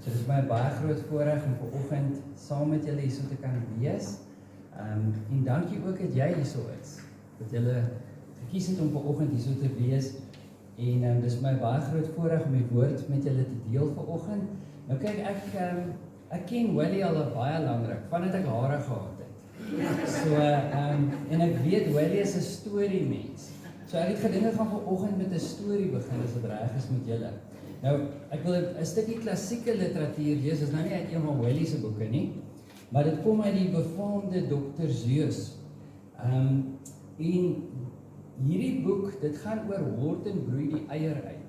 So dit is my baie groot voorreg om vanoggend saam met julle hierso te kan wees. En dankie ook dat jy hierso is. Dat julle gekies het om vanoggend hierso te wees. En dis my baie groot voorreg om die woord met julle te deel vanoggend. Nou kyk, ek ken Willie al baie lank, vandat ek hare gehad het. So, en ek weet Willie is 'n storiemens. So ek het gedink ek gaan vanoggend met 'n storie begin as dit reg is met julle. Nou, ek wil 'n stukkie klassieke literatuur lees, dit is nou nie uit een van Willie se boeke nie, maar dit kom uit die befaamde Dr. Seuss. En hierdie boek, dit gaan oor Horton broei die eier uit.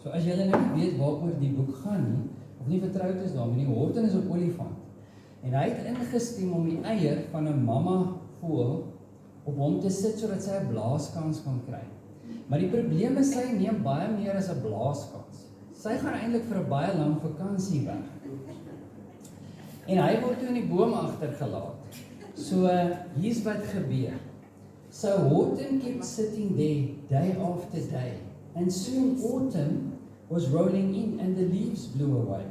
So as julle nou nie weet waaroor die boek gaan nie, of nie vertroud is daarmee nie, Horton is 'n olifant. En hy het ingestem om die eier van 'n mamma voël op hom te sit sodat sy 'n blaaskans kan kry. Maar die probleem is sy neem baie meer as 'n blaaskans. Sy gaan eintlik vir 'n baie lang vakansie weg. En hy word toe in die boom agtergelaat. So hier's wat gebeur. So Horton kept sitting there day after day, and soon autumn was rolling in and the leaves blew away.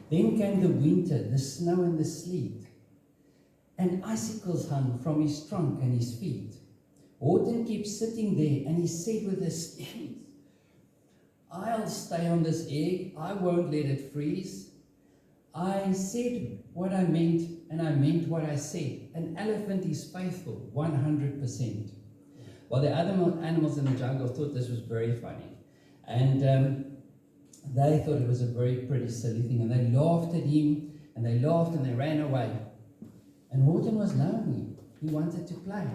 Then came the winter, the snow and the sleet, and icicles hung from his trunk and his feet. Horton kept sitting there, and he said with his teeth, "I'll stay on this egg, I won't let it freeze. I said what I meant, and I meant what I said. An elephant is faithful, 100%. Well, the other animals in the jungle thought this was very funny. And they thought it was a very pretty silly thing. And they laughed at him, and they laughed, and they ran away. And Horton was lonely. He wanted to play.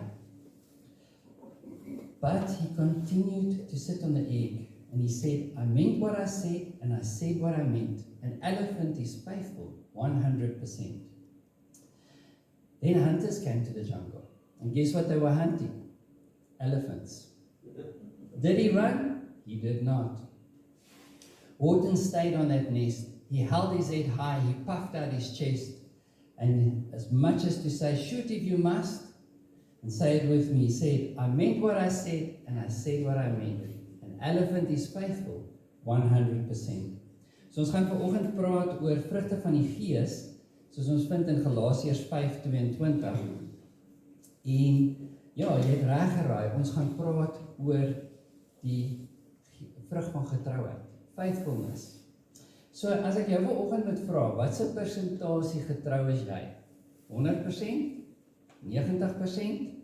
But he continued to sit on the egg. And he said, I meant what I said, and I said what I meant. An elephant is faithful, 100%. Then hunters came to the jungle. And guess what they were hunting? Elephants. Did he run? He did not. Horton stayed on that nest. He held his head high, he puffed out his chest. And as much as to say, shoot if you must, and say it with me, he said, I meant what I said, and I said what I meant. Elephant is faithful, 100%. So ons gaan vanoggend praat oor vrugte van die Gees, soos ons vind in Galasiërs 5:22. En ja, jy het reg geraai, ons gaan praat oor die vrug van getrouheid, faithfulness. So as ek jou vanoggend moet vra, wat se persentasie getrou is jy? 100%? 90%?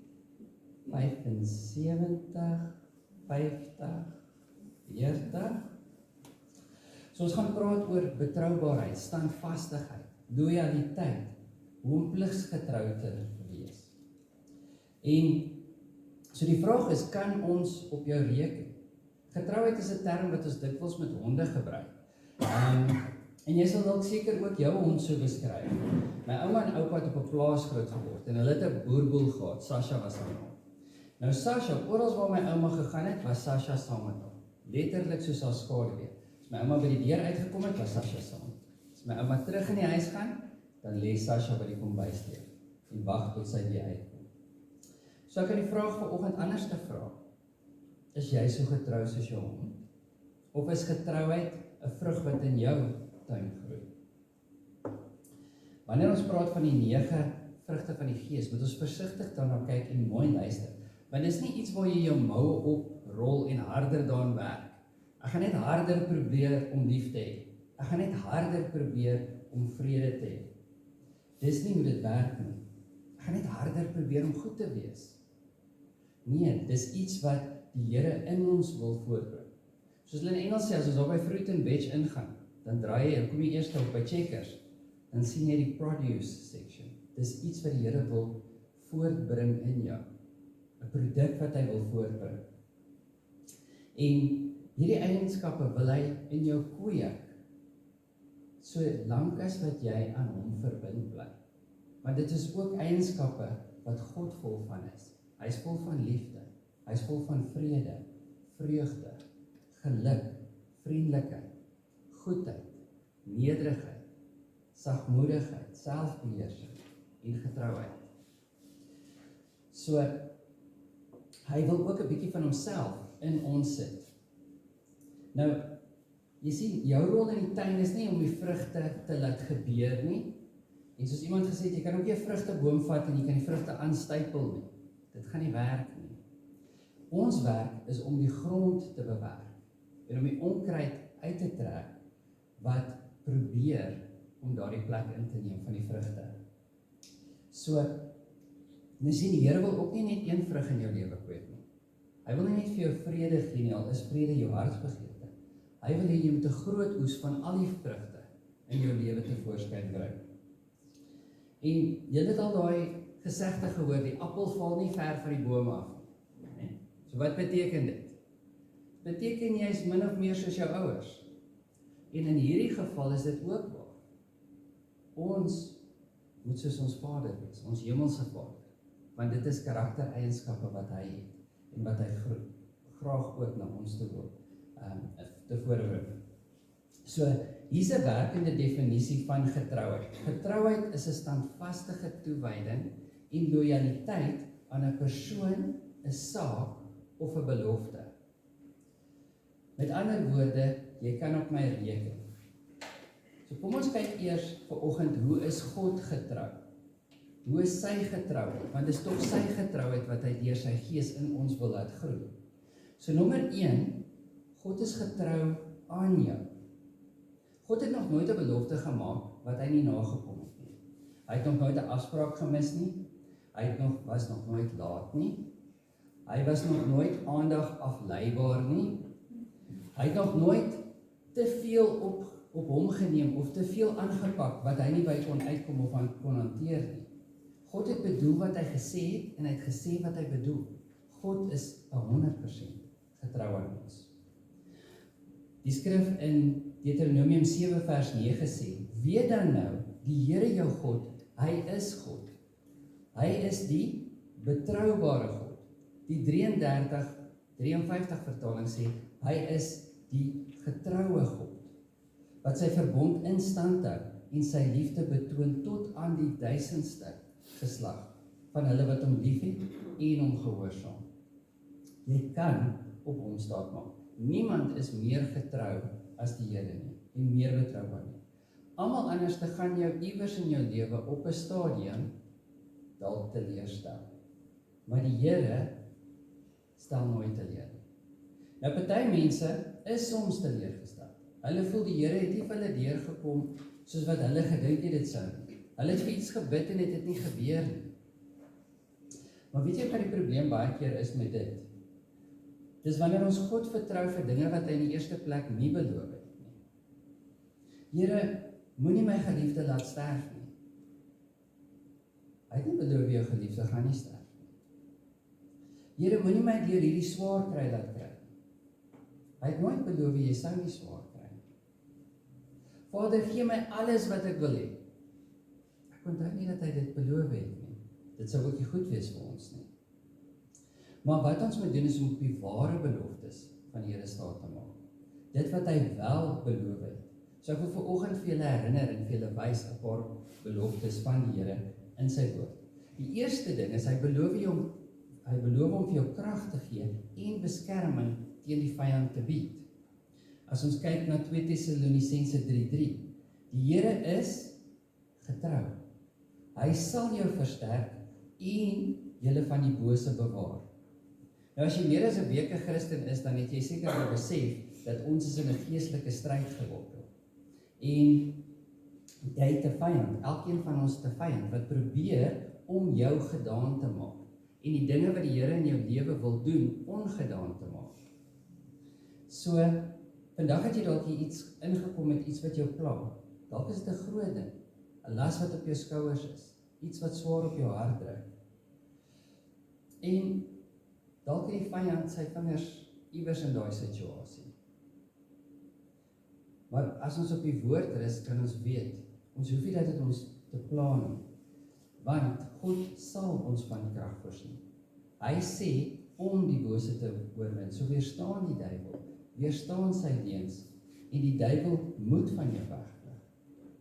75? 50? 40. So ons gaan praat oor betroubaarheid, standvastigheid, loyaliteit, hoe om pligsgetrou te wees. En so die vraag is, kan ons op jou reken? Getrouheid is 'n term wat ons dikwels met honde gebruik. En jy sal dalk seker ook jou hond so beskryf. My ouma en oupa het op 'n plaas groot geword en hulle het 'n boerboel gehad. Sasha was haar naam. Nou Sasha, oral waar my ouma gegaan het, was Sasha saam met haar. Letterlik soos haar skaduwee. As my ouma by die deur uitgekom het, was Sasha saam. As my ouma terug in die huis gaan, dan lê Sasha by die kombuisdeur en wag tot sy weer uitkom. So ek kan die vraag vanoggend anders te vra. Is jy so getrou soos jou hond? Of is getrouheid 'n vrug wat in jou tuin groei? Wanneer ons praat van die 9 vrugte van die Gees, moet ons versigtig daarna kyk en mooi luister. Want dit is nie iets waar jy jou moue oprol en harder daaraan werk. Ek gaan net harder probeer om lief te hê. Ek gaan net harder probeer om vrede te hê. Dis nie hoe dit werk nie. Ek gaan net harder probeer om goed te wees. Nee, dis iets wat die Here in ons wil voortbring. Soos hulle in Engels sê, as ons daar by fruit and veg ingaan, dan draai jy, kom jy eers op by Checkers, dan sien jy die produce section. Dis iets wat die Here wil voortbring in jou. 'n produk wat hy wil voortbring. En hierdie eienskappe wil hy in jou kweek, so lank as wat jy aan hom verbind bly. Want dit is ook eienskappe wat God vol van is. Hy is vol van liefde, hy is vol van vrede, vreugde, geluk, vriendelikheid, goedheid, nederigheid, sagmoedigheid, selfbeheersing en getrouheid. So hy wil ook 'n bietjie van homself in ons sit. Nou, jy sien, jou rol in die tuin is nie om die vrugte te laat gebeur nie. En soos iemand gesê het, jy kan ook nie 'n vrugteboom vat en jy kan die vrugte aanstypel nie. Dit gaan nie werk nie. Ons werk is om die grond te bewerk en om die onkruid uit te trek wat probeer om daardie plek in te neem van die vrugte. So, nou sien die Here wil ook nie net een vrug in jou lewe kweek nie. Hy wil nie net vir jou vrede gee nie, al is vrede jou hartsbegeerte. Hy wil hê jy moet 'n groot oes van al die vrugte in jou lewe tevoorskyn bring. En jy het al daai gesegde gehoor, die appel val nie ver van die boom af nie. So wat beteken dit? Beteken jy is min of meer soos jou ouers. En in hierdie geval is dit ook waar. Ons moet soos ons Vader wees, ons hemelse Vader. Want dit is karaktereienskappe wat hy het en wat hy graag ook na ons toe wil te voorbring. So, hier's 'n werkende definisie van getrouheid. Getrouheid is 'n standvastige toewyding en lojaliteit aan 'n persoon, 'n saak of 'n belofte. Met ander woorde, jy kan op my reken. So kom ons kyk eers vanoggend, hoe is God getrou? Hoe is sy getrouheid? Want dit is tog sy getrouheid wat hy deur sy gees in ons wil laat groei. So nommer 1, God is getrou aan jou. God het nog nooit 'n belofte gemaak wat hy nie nagekom het nie. Hy het nog nooit 'n afspraak gemis nie. Hy was nog nooit laat nie. Hy was nog nooit aandag afleibaar nie. Hy het nog nooit te veel op hom geneem of te veel aangepak wat hy nie by kon uitkom of kon hanteer nie. God het bedoel wat hy gesê het en hy het gesê wat hy bedoel. God is 100% getrou aan ons. Die skrif in Deuteronomium 7 vers 9 sê, weet dan nou, die Here jou God, hy is God. Hy is die betroubare God. Die 53 vertaling sê, hy is die getroue God, wat sy verbond in stand hou en sy liefde betoon tot aan die 1000ste geslag van hulle wat hom liefhet en hom gehoorsaam. Jy kan op hom staat maak. Niemand is meer getrou as die Here nie en meer betroubaar nie. Almal anders te gaan jou iewers in jou lewe op 'n stadium dalk teleurstel. Maar die Here stel nooit teleur nie. Nou party mense is soms teleurgestel. Hulle voel die Here het nie vir hulle deurgekom soos wat hulle gedink het dit sou. Hulle het vir iets gebid en dit het nie gebeur nie. Maar weet jy wat die probleem baie keer is met dit? Dis wanneer ons God vertrou vir dinge wat hy in die eerste plek nie beloof het nie. Here, moenie my geliefde laat sterf nie. Hy het nie beloof jou geliefde gaan nie sterf nie. Here, moenie my deur hierdie swaar kry laat kry nie. Hy het nooit beloof jy sou nie swaar kry nie. Vader, gee my alles wat ek wil hê. Ek onthou nie dat hy dit beloof het nie. Dit sou ook nie goed wees vir ons nie. Maar wat ons moet doen is om op die ware beloftes van die Here staat te maak. Dit wat hy wel beloof het. So ek wil vanoggend vir julle herinner en vir julle wys 'n paar beloftes van die Here in sy woord. Die eerste ding is hy beloof om vir jou krag te gee en beskerming teen die vyand te bied. As ons kyk na 2 Tessalonisense 3:3, die Here is getrou. Hy sal jou versterk en julle van die bose bewaar. Nou as jy meer as 'n week 'n Christen is, dan het jy seker al besef dat ons is in 'n geestelike stryd gewortel. En jy het 'n vyand, elkeen van ons het 'n vyand wat probeer om jou gedaan te maak en die dinge wat die Here in jou lewe wil doen, ongedaan te maak. So, vandag het jy dalk iets ingekom met iets wat jou pla. Dalk is dit 'n groot ding, 'n las wat op jou skouers is, iets wat swaar op jou hart druk. En dalk het die vyand sy vingers iewers in daai situasie. Maar as ons op die woord is, kan ons weet, ons hoef nie dat dit ons te pla nie, want God sal ons van die krag voorsien. Hy sê om die bose te oorwin, so weerstaan die duiwel, weerstaan sy leuns, en die duiwel moet van jou wegvlug,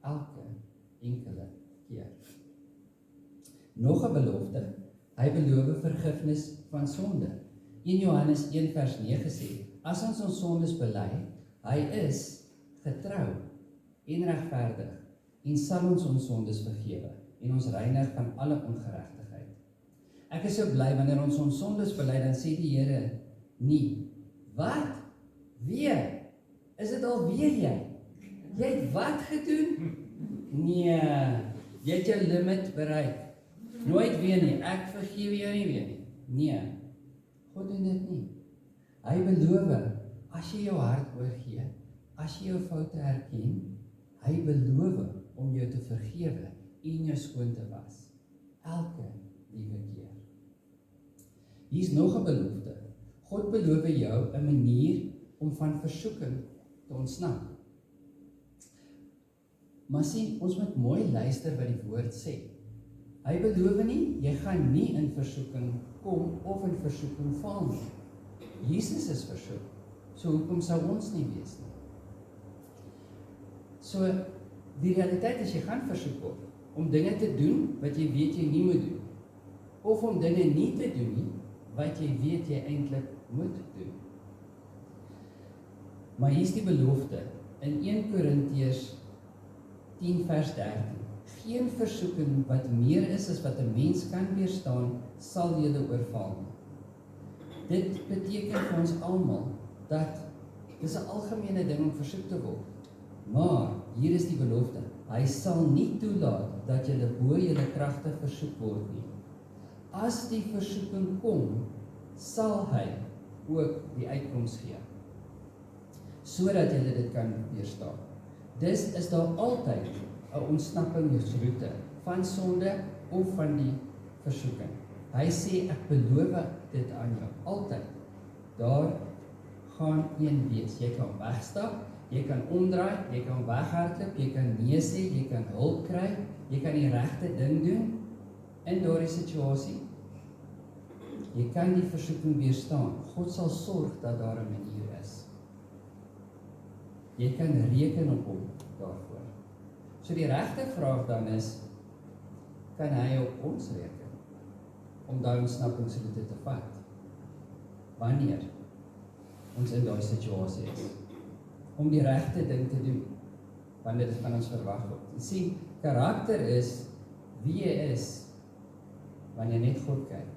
elke enkele keer. Nog 'n belofte, hy beloof vergifnis van sonde. 1 Johannes 1 vers 9 sê, as ons sondes bely, hy is getrou en regverdig en sal ons sondes vergewe en ons reinig van alle ongeregtigheid. Ek is so bly wanneer ons sondes bely, dan sê die Here nie, wat? Weer? Is dit al weer jy? Jy het wat gedoen? Nee, jy het jou limit bereik. Nooit weer nie, ek vergewe jou nie weer nie. Nee, God doen dit nie. Hy beloof, as jy jou hart oorgee, as jy jou foute erken, hy beloof om jou te vergewe en jou skoon te was. Elke liewe keer. Hier is nog 'n belofte. God beloof jou 'n manier om van versoeking te ontsnap. Maar sien, ons moet mooi luister wat die woord sê. Hy beloof nie, jy gaan nie in versoeking kom of in versoeking val nie. Jesus is versoek, so hoekom sou ons nie wees nie? So, die realiteit is jy gaan versoek word, om dinge te doen wat jy weet jy nie moet doen, of om dinge nie te doen nie, wat jy weet jy eintlik moet doen. Maar hier is die belofte, in 1 Korintiërs 10 vers 13, geen versoeking wat meer is as wat 'n mens kan weerstaan, sal julle oorval nie. Dit beteken vir ons almal, dat dis 'n algemene ding om versoek te word. Maar, hier is die belofte, hy sal nie toelaat dat julle bo julle kragte versoek word nie. As die versoeking kom, sal hy ook die uitkoms gee, sodat julle dit kan weerstaan. Dus is daar altyd 'n ontsnappingsroete van sonde of van die versoeking. Hy sê, ek beloof dit aan jou, altyd. Daar gaan een wees. Jy kan wegstap, jy kan omdraai, jy kan weghardloop, jy kan nee sê, jy kan hulp kry, jy kan die regte ding doen in daardie situasie. Jy kan die versoeking weerstaan. God sal sorg dat daar 'n manier is. Jy kan reken op hom daarvoor. So die regte vraag dan is, kan hy op ons reken om daai ontsnappingsroete te vat? Wanneer ons in daai situasie is, om die regte ding te doen, wanneer dit van ons verwag word. Jy sien, karakter is wie jy is, wanneer net God kyk,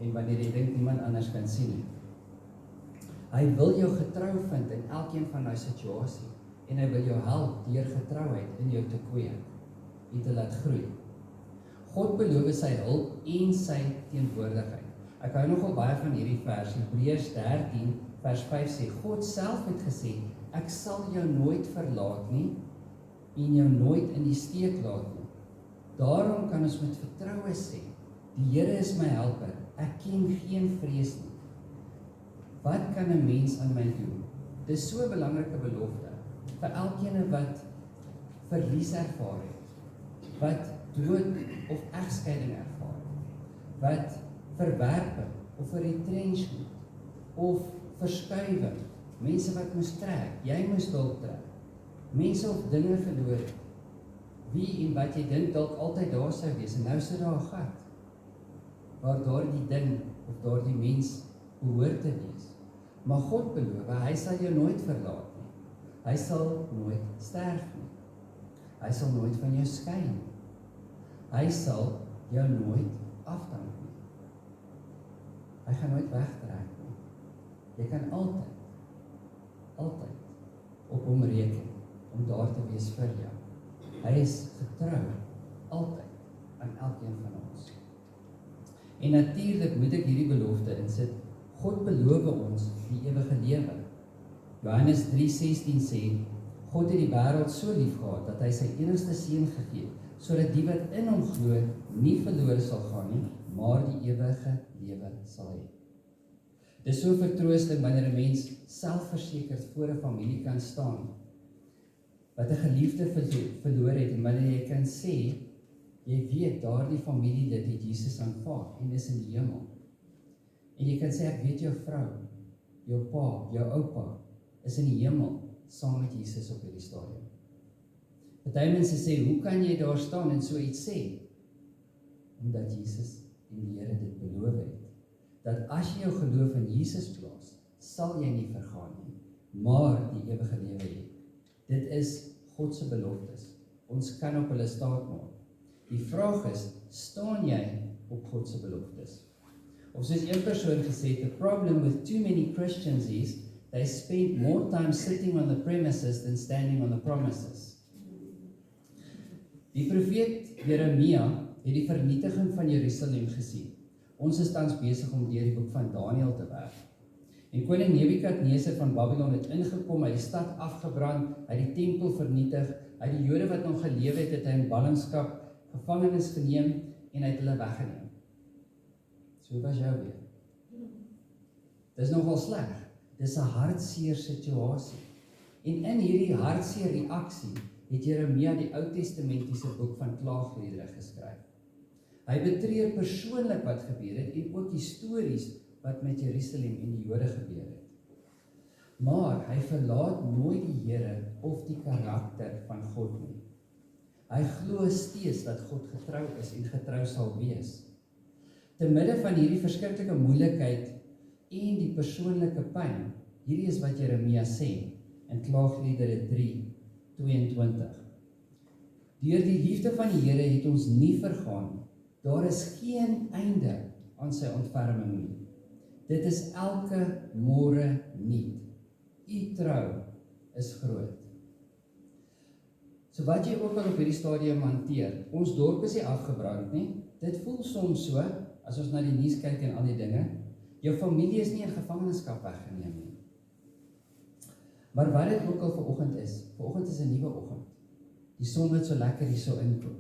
en wanneer jy dink niemand anders kan sien nie. Hy wil jou getrou vind in elkeen van daai situasie, en hy wil jou help deur getrouheid in jou te kweek en te laat groei. God beloof sy hulp en sy teenwoordigheid. Ek hou nogal baie van hierdie vers, Hebreërs 13 vers 5 sê, God self het gesê, ek sal jou nooit verlaat nie, en jou nooit in die steek laat nie. Daarom kan ons met vertroue sê, die Here is my helper, ek ken geen vrees nie. Wat kan 'n mens aan my doen? Dis so 'n belangrike belofte, vir elkeen wat verlies ervaar het, wat dood of egskeiding ervaar het, wat verwerping of 'n retrenchment of verskuiwing, mense wat moes trek, jy moes dalk trek, mense of dinge verloor, wie en wat jy dink dalk altyd daar sou wees, en nou sit daar 'n gat, waar daardie ding of daardie mens behoort te wees. Maar God beloof, hy sal jou nooit verlaat nie. Hy sal nooit sterf nie. Hy sal nooit van jou skei nie. Hy sal jou nooit afdank nie. Hy gaan nooit wegtrek nie. Jy kan altyd op hom reken, om daar te wees vir jou. Hy is getrou, altyd, aan elkeen van ons. En natuurlik moet ek hierdie belofte insit, God beloof ons die ewige lewe. Johannes 3:16 sê, God het die wêreld so lief gehad, dat hy sy enigste seun gegee het, sodat die wat in hom glo, nie verlore sal gaan nie, maar die ewige lewe sal hê. Dis so vertroosting wanneer 'n mens selfversekerd voor 'n familie kan staan, wat 'n geliefde verloor het, en wanneer jy kan sê, jy weet, daardie familielid het Jesus aanvaar, en dis in die hemel. En jy kan sê, ek weet jou vrou, jou pa, jou oupa, is in die hemel, saam met Jesus op hierdie stadium. Party mense sê, hoe kan jy daar staan en so iets sê? Omdat Jesus en die Here dit beloof het, dat as jy jou geloof in Jesus plaas, sal jy nie vergaan nie, maar die ewige lewe hê. Dit is God se beloftes. Ons kan op hulle staatmaak. Die vraag is, staan jy op God se beloftes? Of soos een persoon gesê het, the problem with too many Christians is, they spend more time sitting on the premises than standing on the promises. Die profeet Jeremia het die vernietiging van Jerusalem gesien. Ons is tans besig om deur die boek van Daniël te werk. En koning Nebukadneser van Babylon het ingekom, hy het die stad afgebrand, hy het die tempel vernietig, hy het die Jode wat nog geleef het, hy in ballingskap gevangenis geneem en hy het hulle weggeneem. So was jou weer. Dis nogal sleg. Dis 'n hartseer situasie. En in hierdie hartseer reaksie het Jeremia die Ou Testamentiese boek van klaagliedere geskryf. Hy betreur persoonlik wat gebeur het en ook histories wat met Jerusalem en die Jode gebeur het. Maar hy verlaat nooit die Here of die karakter van God nie. Hy glo steeds dat God getrou is en getrou sal wees. Te midde van hierdie verskriklike moeilikheid en die persoonlike pyn, hierdie is wat Jeremia sê in Klaagliedere 3:22. Deur die liefde van die Here het ons nie vergaan nie. Daar is geen einde aan sy ontferming nie. Dit is elke môre nuut. U trou is groot. So wat jy ook al op hierdie stadium hanteer, ons dorp is nie afgebrand nie. Dit voel soms so, as ons na die nuus kyk en al die dinge, jou familie is nie in gevangenskap weggeneem nie. Maar wat dit ook al vanoggend is 'n nuwe oggend. Die son wat so lekker hier so inkom.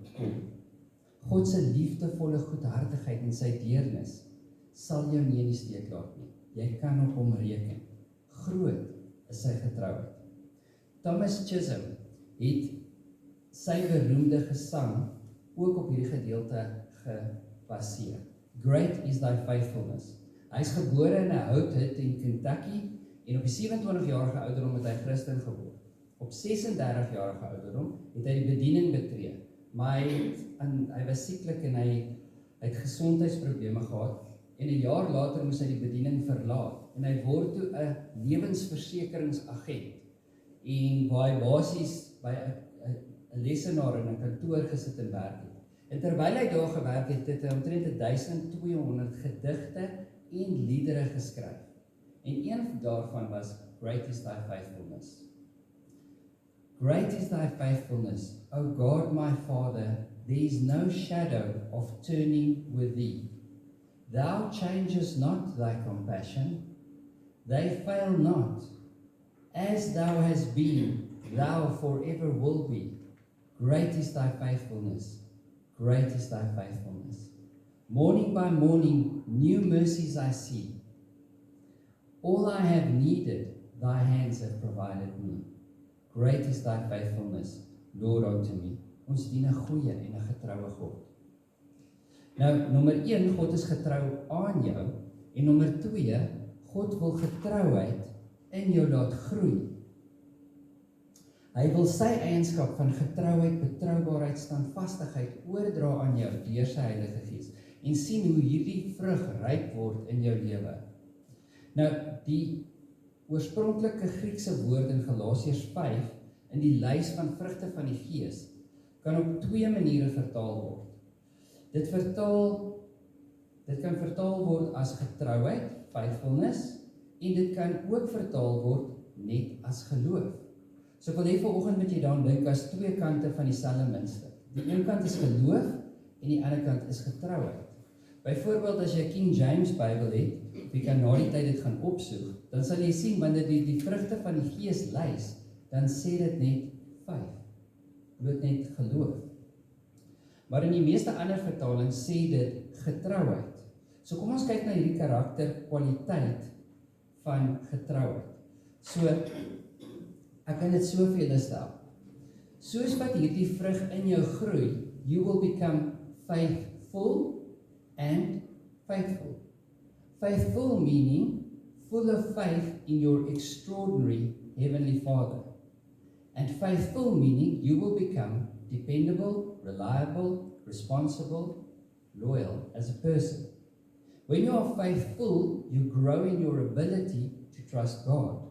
God se liefdevolle goedhartigheid en sy deernis sal jou nie in die steek laat nie. Jy kan op hom reken. Groot is sy getrouheid. Thomas Chisholm het sy beroemde gesang ook op hierdie gedeelte gebaseer. Great is thy faithfulness. Hy is gebore in 'n houthut in Kentucky en op die 27-jarige ouderdom het hy Christen geword. Op 36-jarige ouderdom het hy die bediening betree, maar hy was sieklik en hy het gesondheidsprobleme gehad en 'n jaar later moes hy die bediening verlaat en hy word toe 'n lewensversekeringsagent en waar hy basies by 'n lesenaar in 'n kantoor gesit en werk het. En terwyl hy daar gewerk het, het hy omtrent 1200 gedigte en liedere geskryf. En een daarvan was Great is thy faithfulness. Great is thy faithfulness, O God my Father, there is no shadow of turning with thee. Thou changest not thy compassion, they fail not. As thou hast been, thou forever will be. Great is thy faithfulness, great is thy faithfulness. Morning by morning, new mercies I see. All I have needed, thy hands have provided me. Great is thy faithfulness, Lord, unto me. Ons dien 'n goeie en 'n getroue God. Nou, nommer 1, God is getrou aan jou. En nommer 2, God wil getrouheid in jou laat groei. Hy wil sy eienskap van getrouheid, betroubaarheid, standvastigheid oordra aan jou deur sy Heilige Gees. En sien hoe hierdie vrug ryp word in jou lewe. Nou, die oorspronklike Griekse woord in Galasiërs 5, in die lys van vrugte van die Gees, kan op 2 maniere vertaal word. Dit kan vertaal word as getrouheid, faithfulness, en dit kan ook vertaal word net as geloof. So ek wil hê vanoggend moet jy daaraan dink as 2 kante van dieselfde muntstuk. Die een kant is geloof en die ander kant is getrouheid. Byvoorbeeld as jy 'n King James Bybel het, jy kan na die tyd dit gaan opsoek, dan sal jy sien wanneer die vrugte van die Gees lys, dan sê dit net faith, dit net geloof. Maar in die meeste ander vertalings sê dit getrouheid. So kom ons kyk na hierdie karakterkwaliteit van getrouheid. So, ek kan dit so vir julle stel. Soos wat hierdie vrug in jou groei, you will become faithful and faithful. Faithful meaning full of faith in your extraordinary Heavenly Father. And faithful meaning you will become dependable, reliable, responsible, loyal as a person. When you are faithful, you grow in your ability to trust God.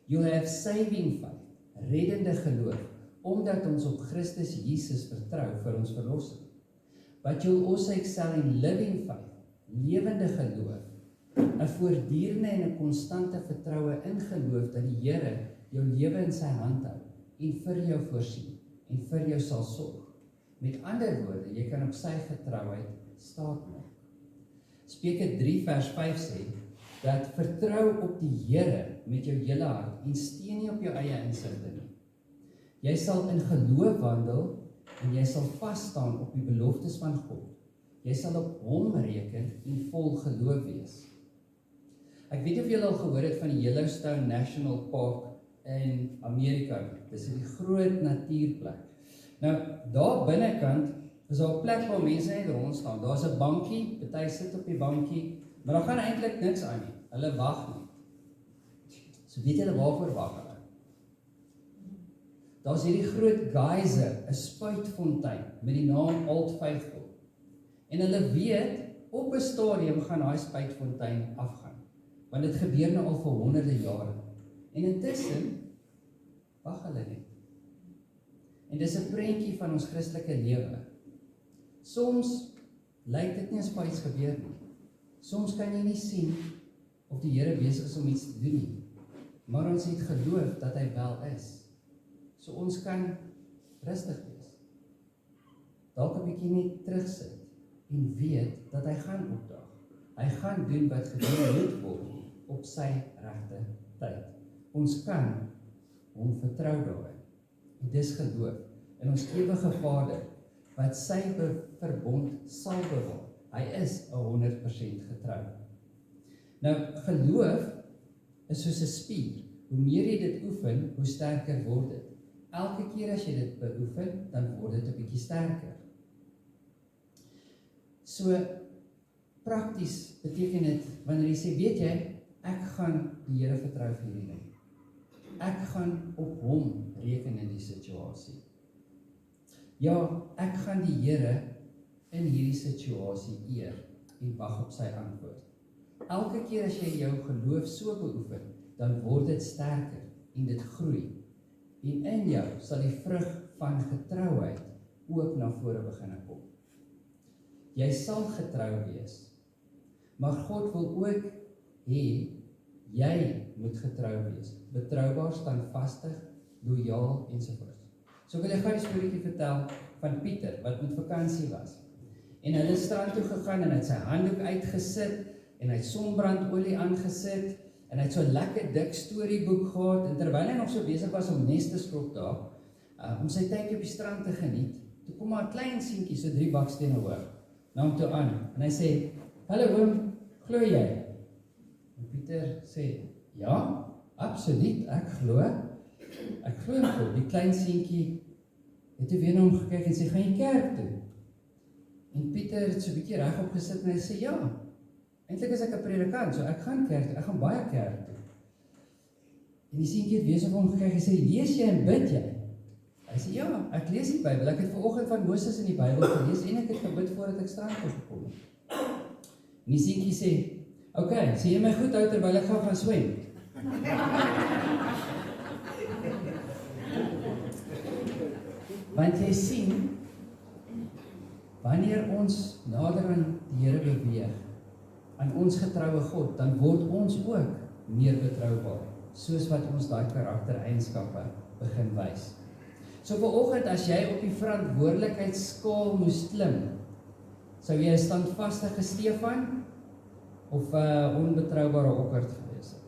You'll have saving faith, reddende geloof, omdat ons op Christus Jesus vertrou vir ons verlossing. But you'll also excel in living faith, lewende geloof, 'n voortdurende en 'n konstante vertroue in geloof dat die Here jou lewe in sy hand hou en vir jou voorsien en vir jou sal sorg. Met ander woorde, jy kan op sy getrouheid staat maak. Spreuke 3 vers 5 sê, dat vertrou op die Here met jou hele hart en steun nie op jou eie insigte nie. Jy sal in geloof wandel en jy sal vas staan op die beloftes van God. Jy sal op hom reken en vol geloof wees. Ek weet of julle al gehoor het van die Yellowstone National Park in Amerika. Dis 'n groot natuurplek. Nou, daar binnekant is daar 'n plek waar mense net rond staan. Daar's 'n bankie, party sit op die bankie, maar daar gaan eintlik niks aan nie. Hulle wag nie. So weet julle waarvoor wag hulle? Daar's hierdie groot geyser, 'n spuitfontein met die naam Old Faithful. En hulle weet op 'n stadium gaan daai spuitfontein afgaan. Want dit gebeur nou al vir honderde jare. En intussen wag hulle net. En dis 'n prentjie van ons Christelike lewe. Soms lyk dit nie asof iets gebeur nie. Soms kan jy nie sien of die Here besig is om iets te doen nie. Maar ons het geloof dat hy wel is. So ons kan rustig wees. Dalk 'n bietjie net terugsit en weet dat hy gaan opdaag. Hy gaan doen wat gedoen moet word op sy regte tyd. Ons kan hom vertrou daarin. En dis geloof in ons ewige Vader wat sy verbond sal bewaar. Hy is 100% getrou. Nou, geloof is soos 'n spier. Hoe meer jy dit oefen, hoe sterker word dit. Elke keer as jy dit beoefen, dan word dit 'n bietjie sterker. So, prakties beteken dit, wanneer jy sê, weet jy, ek gaan die Here vertrou vir hierdie ding. Ek gaan op hom reken in die situasie. Ja, ek gaan die Here in hierdie situasie eer en wag op sy antwoord. Elke keer as jy jou geloof so beoefen, dan word dit sterker en dit groei. En in jou sal die vrug van getrouheid ook na vore begin kom. Jy sal getrou wees, maar God wil ook hê jy moet getrou wees, betroubaar, standvastig, lojaal ensovoorts. So wil ek gou 'n storieetjie vertel van Pieter wat met vakansie was. En hulle het strand toe gegaan en hy het sy handdoek uitgesit en hy het sonbrandolie aangesit en hy het so 'n lekker dik storieboek gehad en terwyl hy nog so besig was om nes te skop daar, om sy tydjie op die strand te geniet, toe kom maar 'n klein seentjie so 3 bakstene hoog na hom toe aan en hy sê, "Hallo oom, glo jy?" En Pieter sê, "Ja, absoluut, ek glo in God." Die klein seentjie het toe weer na hom gekyk en sê, "Gaan jy kerk toe?" En Pieter het so 'n bietjie regop gesit en hy sê, "Ja, eintlik is ek 'n predikant, so ek gaan kerk toe, ek gaan baie kerk toe." En die seentjie het weer so op hom gekyk en sê, "Lees jy en bid jy?" Hy sê, "Ja, ek lees die Bybel, ek het vanoggend van Moses in die Bybel gelees en ek het gebid voordat ek strand toe gekom het." En die seentjie sê, "Oké, sê jy my goed hou terwyl ek gaan swem." Want jy sien, wanneer ons nader aan die Here beweeg, aan ons getroue God, dan word ons ook meer betroubaar, soos wat ons daai karaktereienskappe begin wys. So vanoggend, as jy op die verantwoordelikheidsskaal moes klim, sou jy 'n standvastige Stefan of 'n onbetroubare Okkert gewees het?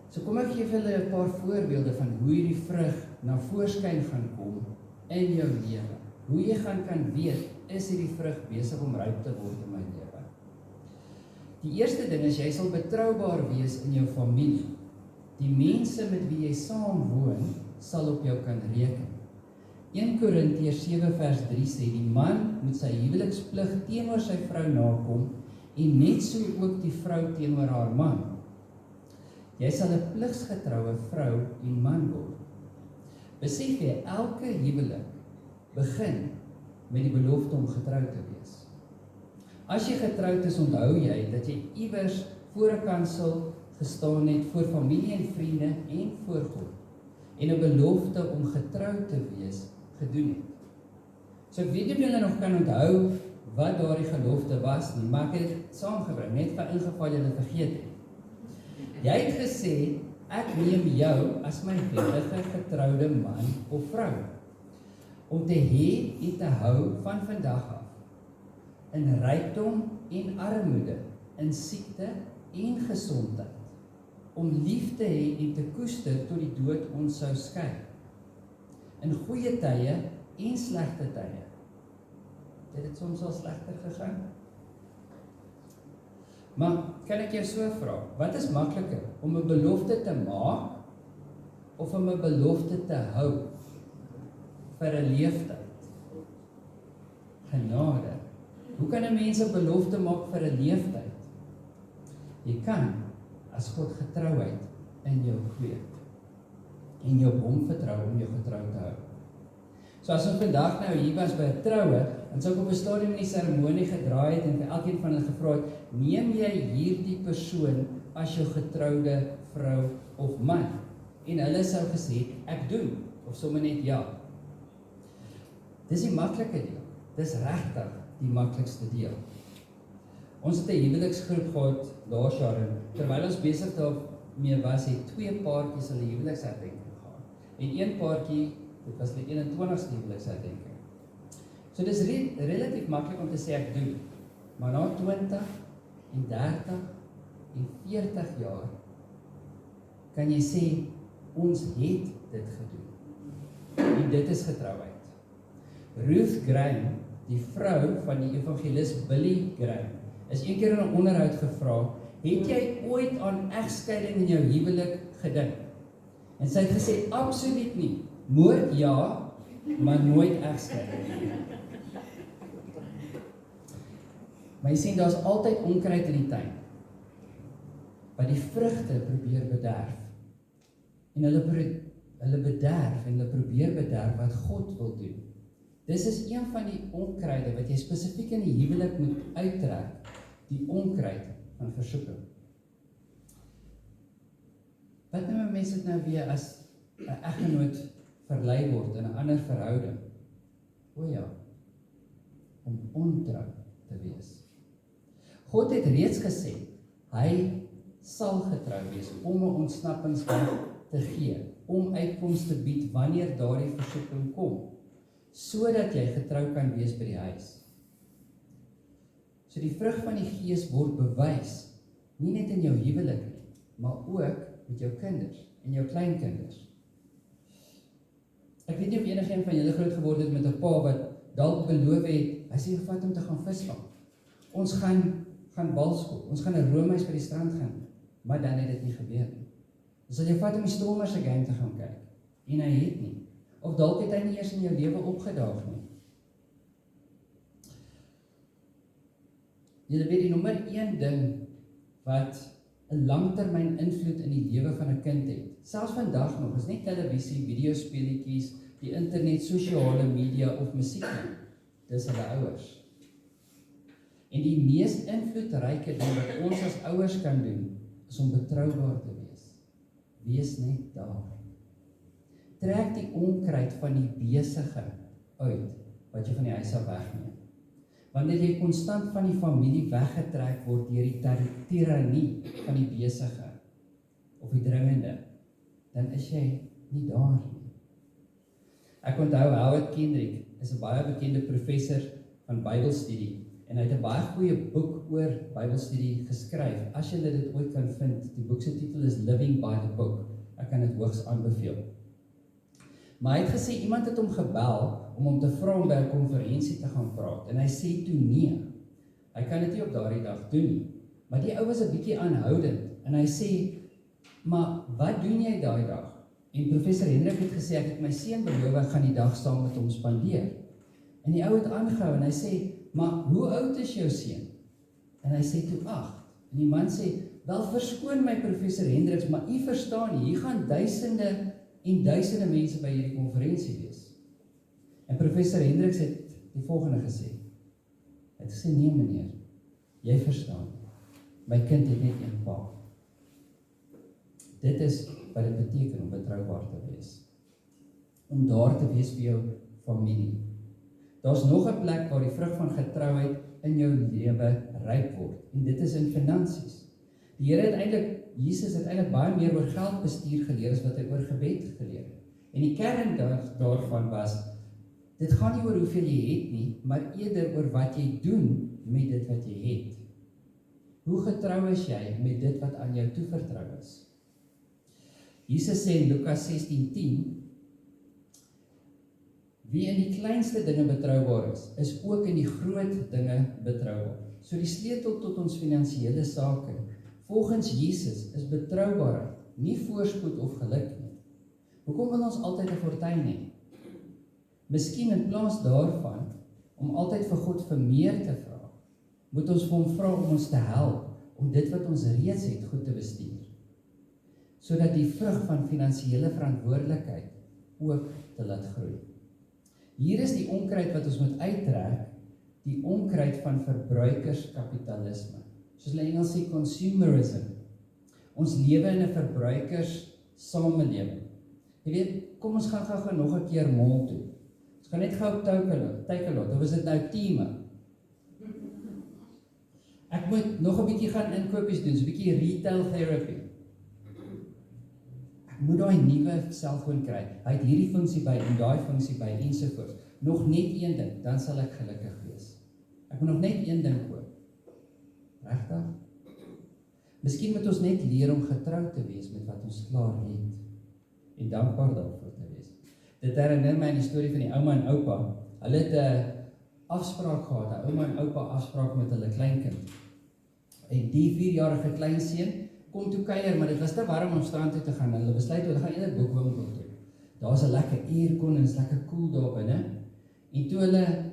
So kom ek gee vir julle 'n paar voorbeelde van hoe hierdie vrug na voorskyn gaan kom in jou lewe. Hoe jy kan weet, is hierdie vrug besig om ryp te word in my lewe. Die eerste ding is, jy sal betroubaar wees in jou familie. Die mense met wie jy saam woon, sal op jou kan reken. 1 Korintiërs 7 vers 3 sê, die man moet sy huweliksplig teenoor sy vrou nakom, en net so ook die vrou teenoor haar man. Jy sal 'n pligsgetroue vrou en man word. Besef jy, elke huwelik begin met die belofte om getrou te wees. As jy getroud is, onthou jy dat jy iewers voor 'n kansel gestaan het voor familie en vriende en voor God en 'n belofte om getrou te wees gedoen het. So ek weet nie of julle nog kan onthou wat daardie gelofte was nie, maar ek het dit saamgebring, net vir ingeval julle vergeet het. Jy het gesê, ek neem jou as my wettige getroude man of vrou, om te hê en te hou van vandag af, in rykdom en armoede, in siekte en gesondheid, om lief te hê en te koester tot die dood ons sou skei, in goeie tye en slegte tye. Het dit soms al slegter gegaan? Maar kan ek jou so vra, wat is makliker, om 'n belofte te maak, of om 'n belofte te hou, vir 'n leeftyd? Genade. Hoe kan 'n mens 'n belofte maak vir 'n leeftyd? Jy kan, as God getrouheid in jou kweek, en jou hom vertrou om jou getrou te hou. So as ons vandag nou hier was by 'n troue, en sou ek op 'n stadium in die seremonie gedraai het, en vir elkeen van hulle gevra het, neem jy hierdie persoon as jou getroude vrou of man? En hulle sou gesê, ek doen, of sommer net ja. Dis die maklike deel, dis regtig die maklikste deel. Ons het 'n huweliksgroep gehad laas jaar, en terwyl ons besig daarmee was, het 2 paartjies hulle huweliksherdenking gehad. En 1 paartjie, dit was die 21ste huweliksherdenking. So dis relatief maklik om te sê ek doen, maar na 20 en 30 en 40 jaar kan jy sê, ons het dit gedoen. En dit is getrouheid. Ruth Graham, die vrou van die evangelis Billy Graham, is een keer in 'n onderhoud gevra, het jy ooit aan egskeiding in jou huwelik gedink? En sy het gesê, absoluut nie. Moord ja, maar nooit egskeiding. Maar jy sien, daar's altyd onkruid in die tuin, wat die vrugte probeer bederf. En hulle bederf en hulle probeer bederf wat God wil doen. Dis is een van die onkruide wat jy spesifiek in die huwelik moet uittrek, die onkruid van versoeking. Wat nou mense dit nou weer as 'n eggenoot verlei word in 'n ander verhouding? O ja, om ontrou te wees. God het reeds gesê, hy sal getrou wees om 'n ontsnappingsweg te gee, om uitkoms te bied wanneer daardie versoeking kom, sodat jy getrou kan wees by die huis. So die vrug van die Gees word bewys, nie net in jou huwelik nie, maar ook met jou kinders en jou kleinkinders. Ek weet nie of enigeen van julle groot geword het met 'n pa wat dalk beloof het, hy sê gevat om te gaan visvang. Ons gaan balskool, ons gaan 'n roomhuis by die strand gaan, maar dan het dit nie gebeur nie. Dus jy vat om die Stormers se game te gaan kyk, en hy het nie. Of dalk het hy nie eers in jou lewe opgedaag nie. Julle weet die nommer 1 ding wat 'n langtermyn invloed in die lewe van 'n kind het, selfs vandag nog, is nie televisie, videospeletjies, die internet, sosiale media of musiek nie. Dis hulle ouers. En die mees invloedryke ding wat ons as ouers kan doen, is om betroubaar te wees. Wees net daar. Trek die onkruid van die besige uit, wat jy van die huis af wegneem. Wanneer jy konstant van die familie weggetrek word deur die tirannie van die besige, of die dringende, dan is jy nie daar nie. Ek onthou Howard Kendrick is 'n baie bekende professor van Bybelstudie, en hy het 'n baie goeie boek oor Bybelstudie geskryf. As jy dit ooit kan vind, die boek se titel is Living by the Book. Ek kan dit hoogs aanbeveel. Maar hy het gesê, iemand het hom gebel om hom te vra om by 'n konferensie te gaan praat, en hy sê toe nee. Hy kan dit nie op daardie dag doen nie. Maar die ou was 'n bietjie aanhoudend, en hy sê, maar wat doen jy daai dag? En professor Hendrik het gesê, ek het my seun beloof, ek gaan die dag saam met hom spandeer. En die ou het aangehou, en hy sê, maar hoe oud is jou seun? En hy sê toe 8. En die man sê, wel verskoon my professor Hendriks, maar u verstaan nie, hier gaan duisende en duisende mense by hierdie konferensie wees. En professor Hendriks het die volgende gesê. Hy het gesê, nee meneer, jy verstaan, my kind het net een pa. Dit is wat dit beteken om betroubaar te wees. Om daar te wees vir jou familie. Daar's nog 'n plek waar die vrug van getrouheid in jou lewe ryk word, en dit is in finansies. Die Here het Jesus het eintlik baie meer oor geldbestuur geleer as wat hy oor gebed geleer het. En die kern daarvan was, dit gaan nie oor hoeveel jy het nie, maar eerder oor wat jy doen met dit wat jy het. Hoe getrou is jy met dit wat aan jou toevertrou is? Jesus sê in Lukas 16:10, wie in die kleinste dinge betroubaar is ook in die groot dinge betroubaar. So die sleutel tot ons finansiële sake, volgens Jesus, is betroubaarheid, nie voorspoed of geluk nie. Hoekom wil ons altyd 'n fortuin hê? Miskien in plaas daarvan, om altyd vir God vir meer te vra, moet ons vir hom vra om ons te help, om dit wat ons reeds het goed te bestuur, sodat die vrug van finansiële verantwoordelikheid ook te laat groei. Hier is die onkruid wat ons moet uittrek, die onkruid van verbruikerskapitalisme. Soos hulle Engels sê, consumerism. Ons lewe in 'n verbruikers-samelewing. Jy weet, kom ons gaan gou nog 'n keer mall toe. Ons gaan net gou Takealot, of is dit nou Tema? Ek moet nog 'n bietjie gaan inkopies doen, so 'n bietjie retail therapy. Ek moet daai nuwe selfoon kry. Hy het hierdie funksie by en daai funksie by ensovoorts. Nog net een ding, dan sal ek gelukkig wees. Ek moet nog net een ding koop. Regtig? Miskien moet ons net leer om getrou te wees met wat ons klaar het en dankbaar daarvoor te wees. Dit herinner my aan die storie van die ouma en oupa. Hulle het 'n afspraak gehad, 'n ouma en oupa afspraak met hulle kleinkind. En die 4-jarige kleinseun kom toe kuier, maar dit was te warm om strand toe te gaan. Hulle besluit hulle gaan eerder boekwinkel toe. Daar's 'n lekker aircon en 'n lekker koel daar binne. En toe hulle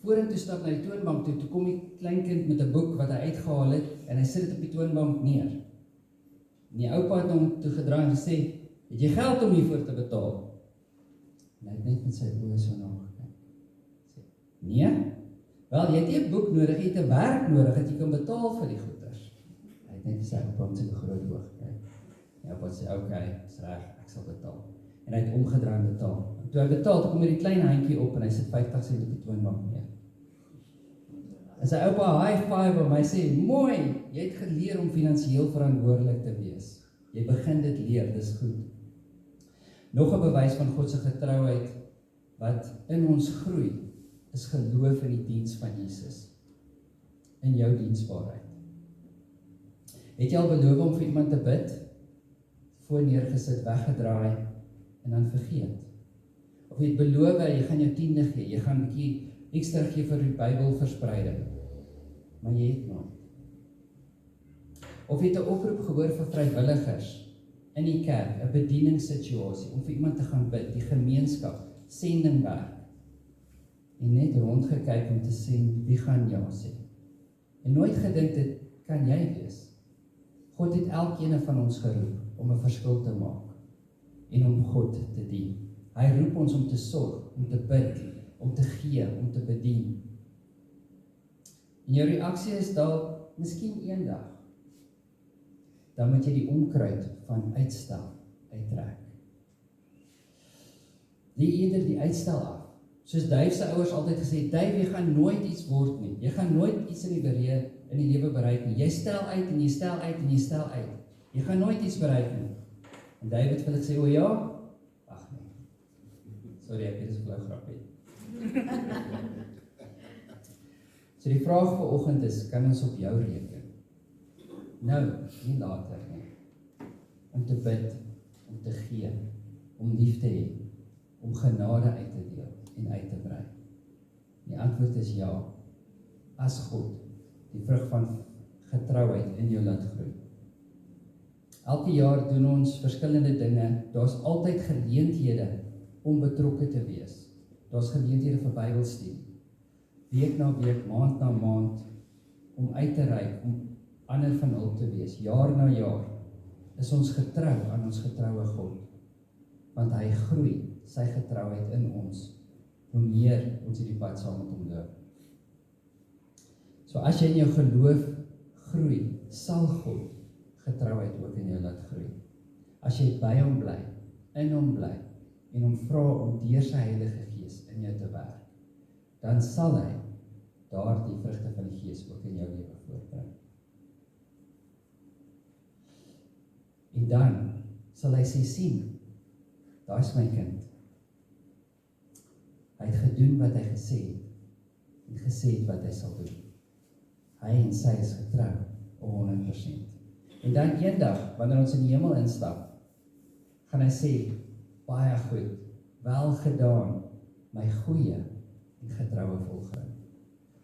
vorentoe stap na die toonbank toe kom die kleinkind met 'n boek wat hy uitgehaal het en hy sit dit op die toonbank neer. En die oupa het hom toe gedraai en gesê, het jy geld om hiervoor te betaal? En hy het net met sy oë so na gekyk. Sê, nee? Wel, jy het nie 'n boek nodig, jy het 'n werk nodig dat jy kan betaal vir die goeders. Hy het net gesê, oupa met sy groot oog kyk. En oupa sê, okay, is reg, ek sal betaal. En hy het omgedraai en betaal. En toe hy betaal, toe kom die klein handjie op en hy sit 50 sent op die toonbank neer. En sy oupa high five hom, hy sê, mooi, jy het geleer om finansiëel verantwoordelik te wees. Jy begin dit leer, dis goed. Nog 'n bewys van God se getrouheid wat in ons groei, is geloof in die diens van Jesus. In jou diensbaarheid. Het jy al beloof om vir iemand te bid? Voor neergesit, weggedraai en dan vergeet? Of jy het beloof, jy gaan jou 10de gee, jy gaan 'n bietjie ekstra gee vir die Bybelverspreiding, maar jy het nooit. Of jy het 'n oproep gehoor vir vrywilligers in die kerk, 'n bedieningssituasie, om vir iemand te gaan bid, die gemeenskap, sendingwerk, en net rondgekyk om te sê, wie gaan ja sê? En nooit gedink dit kan jy wees. God het elkeen van ons geroep om 'n verskil te maak en om God te dien. Hy roep ons om te sorg, om te bid, om te gee, om te bedien. En jou reaksie is dalk miskien eendag. Dan moet jy die onkruid van uitstel uittrek. Lê eerder die uitstel af. Soos Dave se ouers altyd gesê het, Dave, jy gaan nooit iets word nie. Jy gaan nooit iets in die lewe bereik nie. Jy stel uit en jy stel uit en jy stel uit. Jy gaan nooit iets bereik nie. En David wil ek sê, o ja? Ag nee. Sorry, ek het dis 'n flou grapie. So die vraag vanoggend is, kan ons op jou reken? Nou, nie later nie. Om te bid, om te gee, om lief te hê, om genade uit te deel en uit te brei. Die antwoord is ja, as God die vrug van getrouheid in jou laat groei. Elke jaar doen ons verskillende dinge, daar's altyd geleenthede om betrokke te wees. Daar's geleenthede vir Bybelstudie, week na week, maand na maand, om uit te reik, om ander van hulp te wees, jaar na jaar, is ons getrou aan ons getroue God, want hy groei sy getrouheid in ons, hoe meer ons hierdie pad saam met hom loop. So as jy in jou geloof groei, sal God getrouheid ook in jou laat groei. As jy by hom bly, in hom bly, en hom vra om deur sy Heilige Gees in jou te werk, dan sal hy daardie vrugte van die Gees ook in jou lewe voortbring. En dan sal hy sien, daai is my kind. Hy het gedoen wat hy gesê het, en gesê het wat hy sal doen. Hy en sy is getrou, 100%. En dan eendag, wanneer ons in die hemel instap, gaan hy sê, baie goed, wel gedaan, my goeie en getroue volgeling.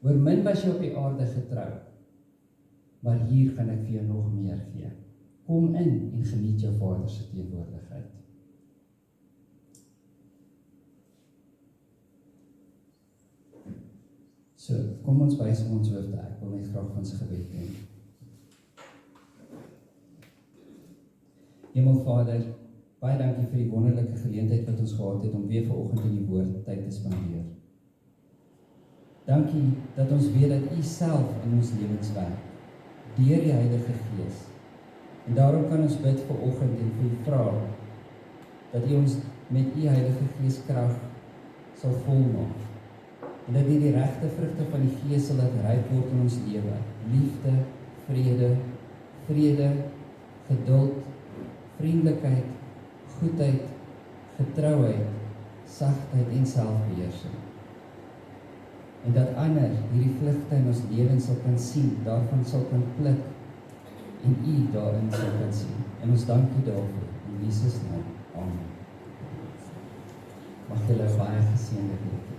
Oor min was jy op die aarde getrou, maar hier gaan ek vir jou nog meer gee. Kom in en geniet jou Vader se teenwoordigheid. So, kom ons wys ons hoofde. Ek wil net graag ons gebed doen. Hemelvader, baie dankie vir die wonderlike geleentheid wat ons gehad het om weer vanoggend in die woord tyd te spandeer. Dankie dat ons weet dat U self in ons lewens werk, deur die Heilige Gees. En daarom kan ons bid vanoggend en vir U vra dat U ons met U Heilige Gees krag sal volmaak. En dat U die regte vrugte van die Gees sal laat ryp word in ons lewe. Liefde, vrede, geduld, vriendelikheid, goedheid, getrouheid, sagtheid en selfbeheersing. En dat ander hierdie vrugte in ons lewens sal kan sien, daarvan sal kan pluk en U daarin sal kan sien. En ons dank U daarvoor in Jesus naam. Amen. Mag julle baie geseënde week hê.